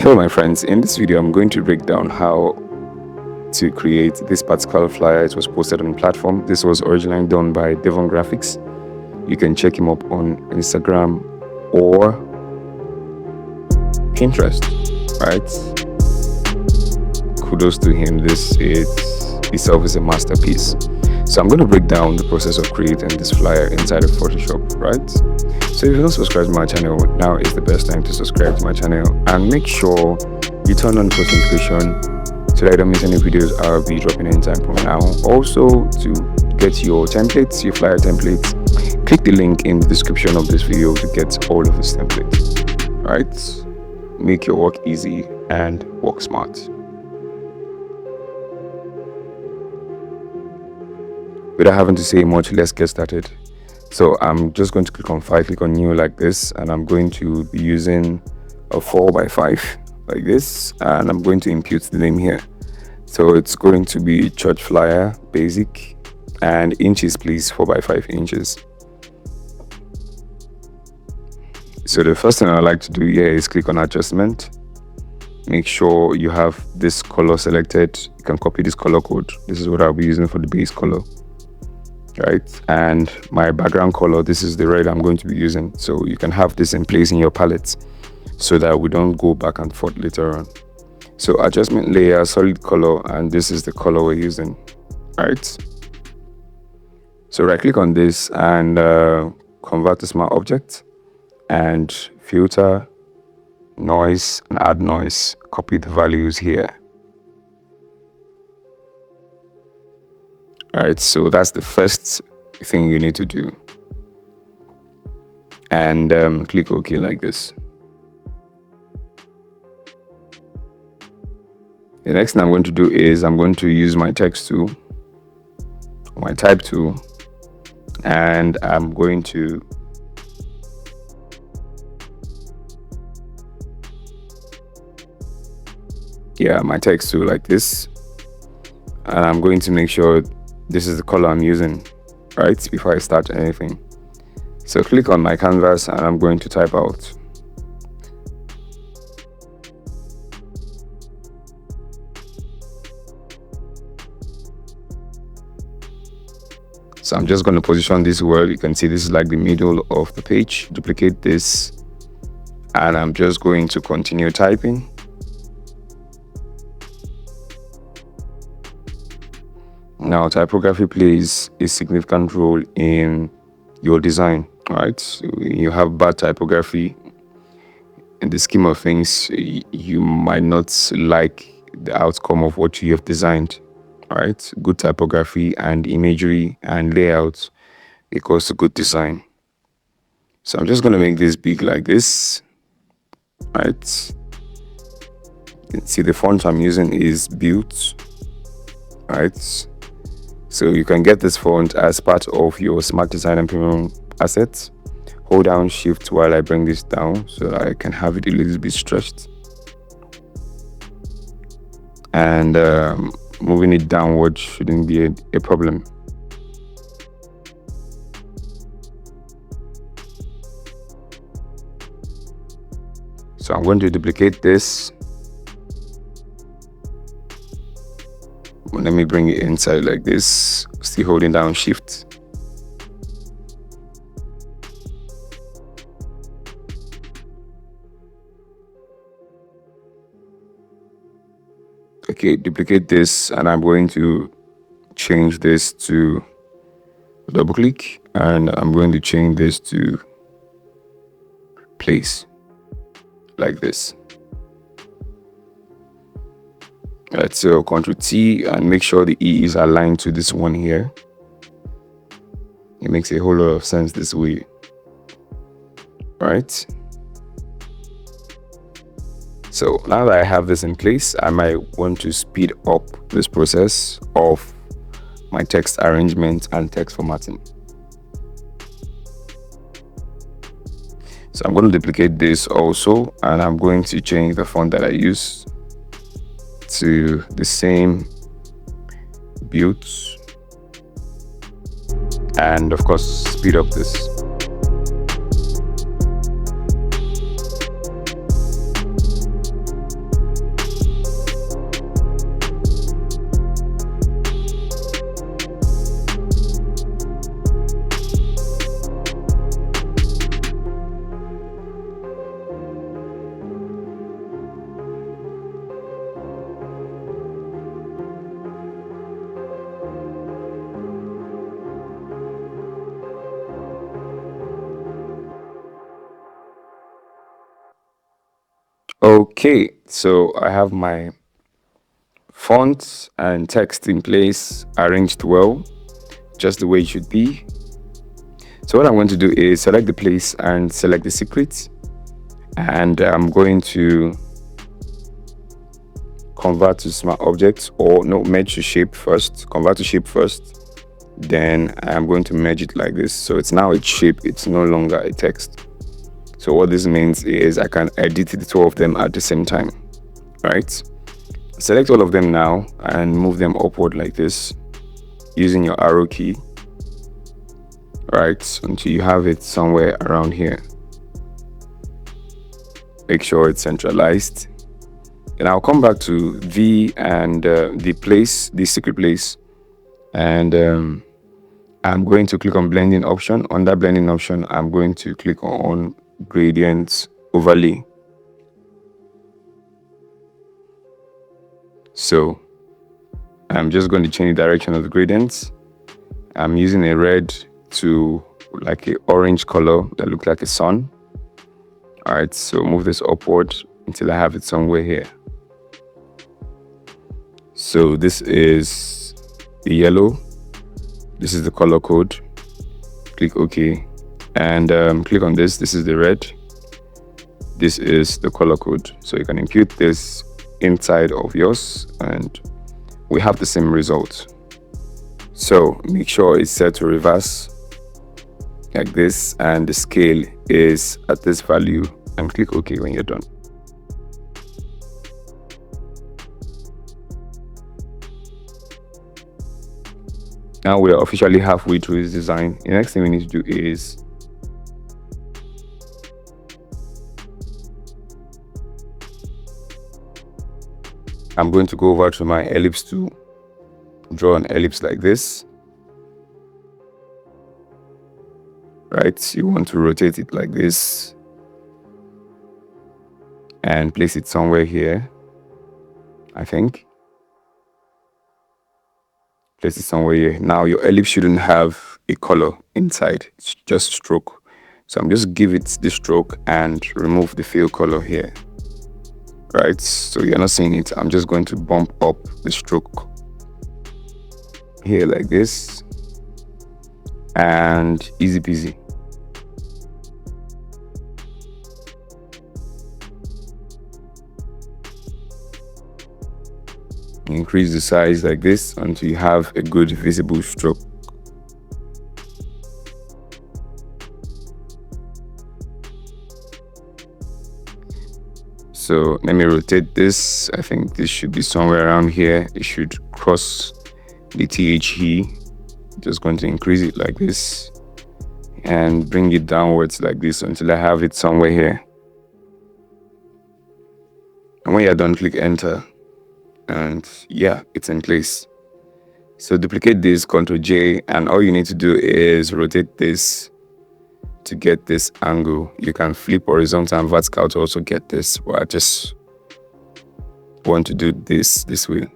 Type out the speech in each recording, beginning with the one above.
Hello my friends, in this video I'm going to break down how to create this particular flyer. It was posted on the platform. This was originally done by Devon Graphics. You can check him up on Instagram or Pinterest, right? Kudos to him. This itself is a masterpiece. So I'm going to break down the process of creating this flyer inside of Photoshop, right? So if you don't subscribe to my channel, now is the best time to subscribe to my channel, and make sure you turn on post notification so that you don't miss any videos I'll be dropping anytime from now. Also, to get your templates, your flyer templates, click the link in the description of this video to get all of this templates, right? Make your work easy and work smart. Without having to say much, let's get started. So I'm just going to click on file, click on new like this, and I'm going to be using a 4x5 like this, and I'm going to impute the name here. So it's going to be church flyer basic, and inches please, 4x5 inches. So the first thing I like to do here is click on adjustment. Make sure you have this color selected. You can copy this color code. This is what I'll be using for the base color, right? And my background color, this is the red I'm going to be using. So you can have this in place in your palette so that we don't go back and forth later on. So adjustment layer, solid color, and this is the color we're using, right? So right click on this and convert to smart object, and filter, noise, and add noise. Copy the values here. Alright, so that's the first thing you need to do. And click OK like this. The next thing I'm going to do is I'm going to use my text tool, my type tool, and I'm going to my text tool like this, and I'm going to make sure this is the color I'm using, right, before I start anything. So click on my canvas and I'm going to type out. So I'm just going to position this word. You can see this is like the middle of the page. Duplicate this, and I'm just going to continue typing. Now, typography plays a significant role in your design, right? So you have bad typography, in the scheme of things, you might not like the outcome of what you have designed, right? Good typography and imagery and layout equals to good design. So I'm just going to make this big like this, right? You can see the font I'm using is built, right? So you can get this font as part of your Smart Design and Premium assets. Hold down Shift while I bring this down so that I can have it a little bit stretched. And moving it downward shouldn't be a problem. So I'm going to duplicate this. Let me bring it inside like this, still holding down Shift. Okay, duplicate this, and I'm going to change this to double click, and I'm going to change this to place like this. Right, so Ctrl T and make sure the E is aligned to this one here. It makes a whole lot of sense this way, right? So now that I have this in place, I might want to speed up this process of my text arrangement and text formatting. So I'm going to duplicate this also, and I'm going to change the font that I use to the same build, and of course speed up this. Okay, so I have my fonts and text in place, arranged well, just the way it should be. So what I'm going to do is select the place and select the secret, and I'm going to convert to smart objects, or no, merge to shape first, convert to shape first, then I'm going to merge it like this. So it's now a shape, it's no longer a text. So what this means is I can edit the two of them at the same time, right? Select all of them now and move them upward like this using your arrow key, right, until you have it somewhere around here. Make sure it's centralized. And I'll come back to V and the place, the secret place, and I'm going to click on blending option. On that blending option, I'm going to click on gradient overlay. So I'm just going to change the direction of the gradients. I'm using a red to like a orange color that looks like a sun. All right, so move this upward until I have it somewhere here. So this is the yellow. This is the color code. Click OK, and click on this. This is the red. This is the color code. So you can impute this inside of yours, and we have the same result. So make sure it's set to reverse like this, and the scale is at this value, and click OK when you're done. Now we are officially halfway through this design. The next thing we need to do is I'm going to go over to my ellipse tool, draw an ellipse like this. Right, you want to rotate it like this and place it somewhere here. I think place it somewhere here. Now your ellipse shouldn't have a color inside, it's just stroke. So I'm just give it the stroke and remove the fill color here. Right, so you're not seeing it. I'm just going to bump up the stroke here like this, and easy peasy. Increase the size like this until you have a good visible stroke. So let me rotate this. I think this should be somewhere around here. It should cross the THE. Just going to increase it like this and bring it downwards like this until I have it somewhere here. And when you're done, click enter, and yeah, it's in place. So duplicate this, Ctrl J, and all you need to do is rotate this to get this angle. You can flip horizontal and vertical to also get this, but I just want to do this way.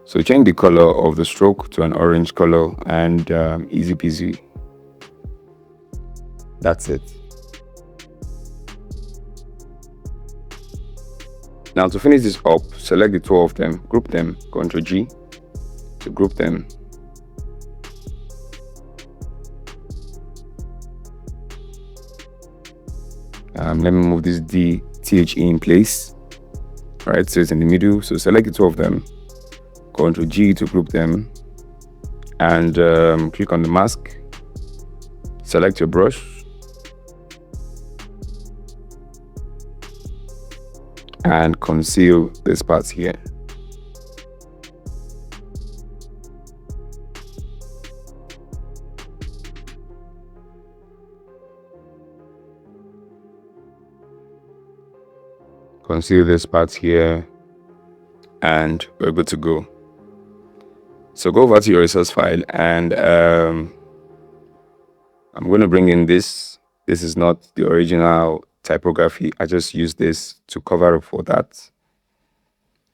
So change the color of the stroke to an orange color, and easy peasy. That's it. Now to finish this up, select the two of them, group them, Ctrl G to group them. Let me move this DTHE in place. Right, so it's in the middle. So select the two of them, Ctrl G to group them, and click on the mask. Select your brush, and conceal this part here. Conceal this part here, and we're good to go. So go over to your resource file, and I'm going to bring in this. This is not the original typography. I just use this to cover up for that.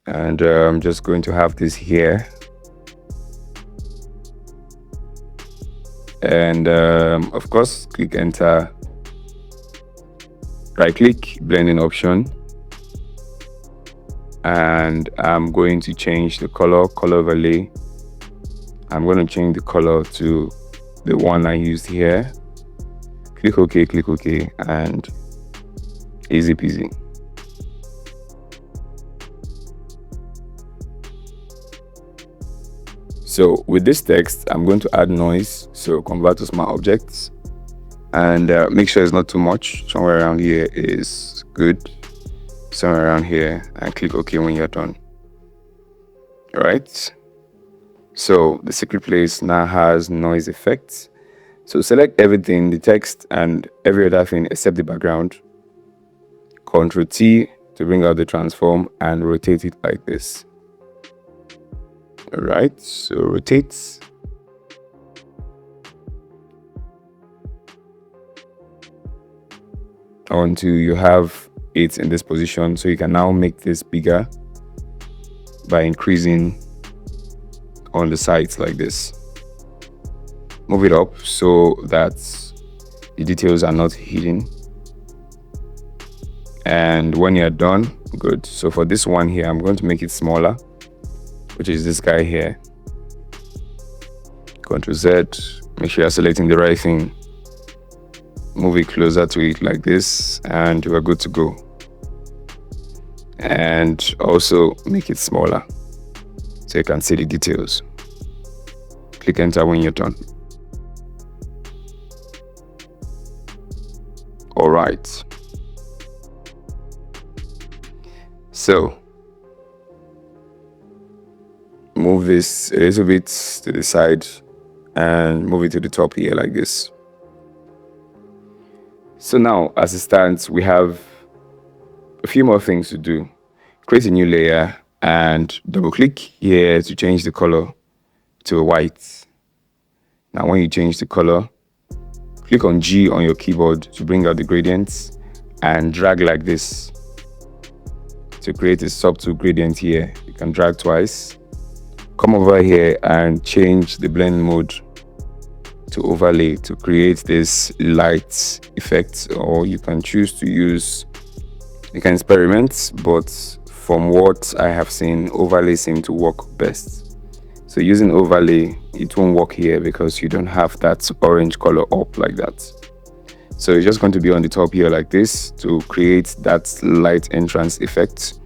And I'm just going to have this here. And of course, click enter, right click, blending option, and I'm going to change the color overlay. I'm going to change the color to the one I used here. Click OK, and easy peasy. So with this text, I'm going to add noise. So convert to smart objects, and make sure it's not too much. Somewhere around here is good. Somewhere around here, and click OK when you're done. All right. So the secret place now has noise effects. So select everything, the text and every other thing except the background. Ctrl T to bring out the transform and rotate it like this. All right, so rotate. Until you have it in this position. So you can now make this bigger by increasing on the sides like this. Move it up so that the details are not hidden. And when you're done, good. So for this one here, I'm going to make it smaller, which is this guy here. Ctrl Z, make sure you're selecting the right thing. Move it closer to it like this, and you are good to go. And also make it smaller so you can see the details. Click enter when you're done. All right. So move this a little bit to the side and move it to the top here like this. So now, as it stands, we have a few more things to do. Create a new layer and double click here to change the color to white. Now when you change the color, click on G on your keyboard to bring out the gradients and drag like this to create a subtle gradient here. You can drag twice. Come over here and change the blend mode to overlay to create this light effect, or you can choose to use, you can experiment, but from what I have seen, overlay seems to work best. So using overlay, it won't work here because you don't have that orange color up like that. So it's just going to be on the top here like this to create that light entrance effect,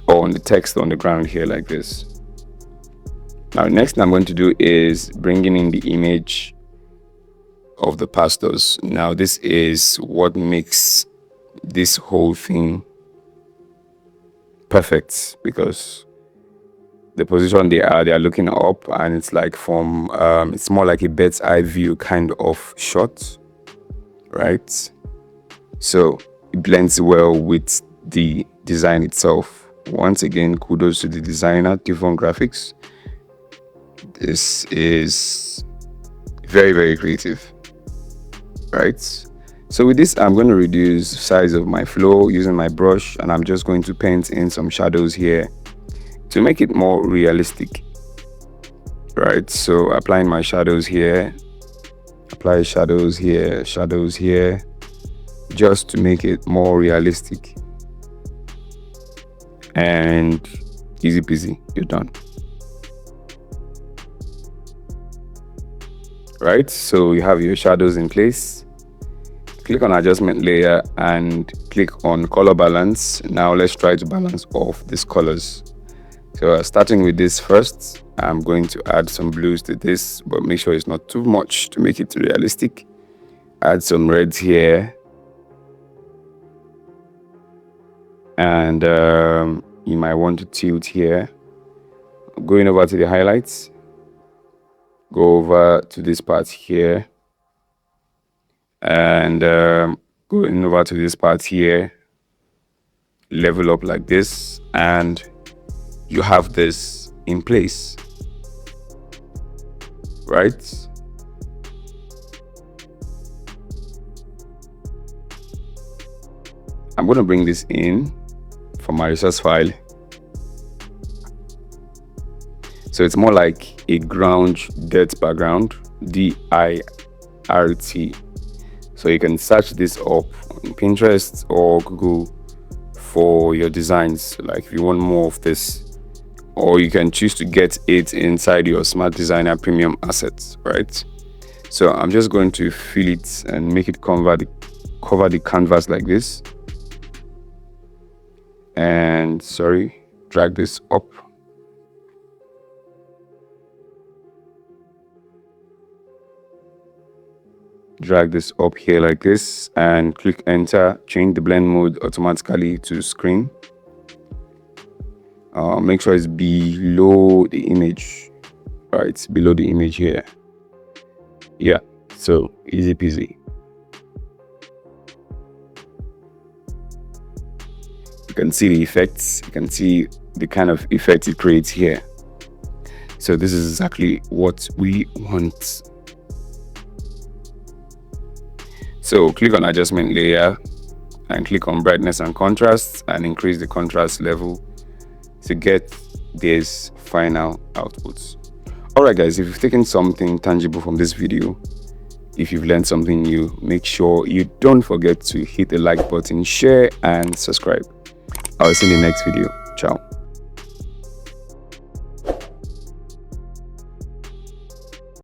or on the text on the ground here like this. Now, next thing I'm going to do is bringing in the image of the pastors. Now, this is what makes this whole thing perfect, because the position they are looking up, and it's like from it's more like a bird's eye view kind of shot, right? So it blends well with the design itself. Once again, kudos to the designer, Typography Graphics. This is very, very creative, right? So with this, I'm going to reduce size of my flow using my brush, and I'm just going to paint in some shadows here to make it more realistic, right? So applying my shadows here, apply shadows here, just to make it more realistic. And easy peasy, you're done. Right, so you have your shadows in place. Click on adjustment layer and click on color balance. Now let's try to balance off these colors. So starting with this first, I'm going to add some blues to this, but make sure it's not too much to make it realistic. Add some reds here, and you might want to tilt here. Going over to the highlights, go over to this part here, and going over to this part here, level up like this, and you have this in place, right? I'm going to bring this in from my resource file. So it's more like a ground dirt background, DIRT. So you can search this up on Pinterest or Google for your designs. Like if you want more of this, or you can choose to get it inside your Smart Designer Premium assets, right? So I'm just going to fill it and make it cover the canvas like this. And drag this up. Drag this up here like this and click enter. Change the blend mode automatically to screen. Make sure it's below the image, right? Below the image here. Yeah, so easy peasy. You can see the effects. You can see the kind of effect it creates here. So this is exactly what we want. So click on adjustment layer and click on brightness and contrast and increase the contrast level to get this final outputs. Alright guys, if you've taken something tangible from this video, if you've learned something new, make sure you don't forget to hit the like button, share and subscribe. I'll see you in the next video. Ciao.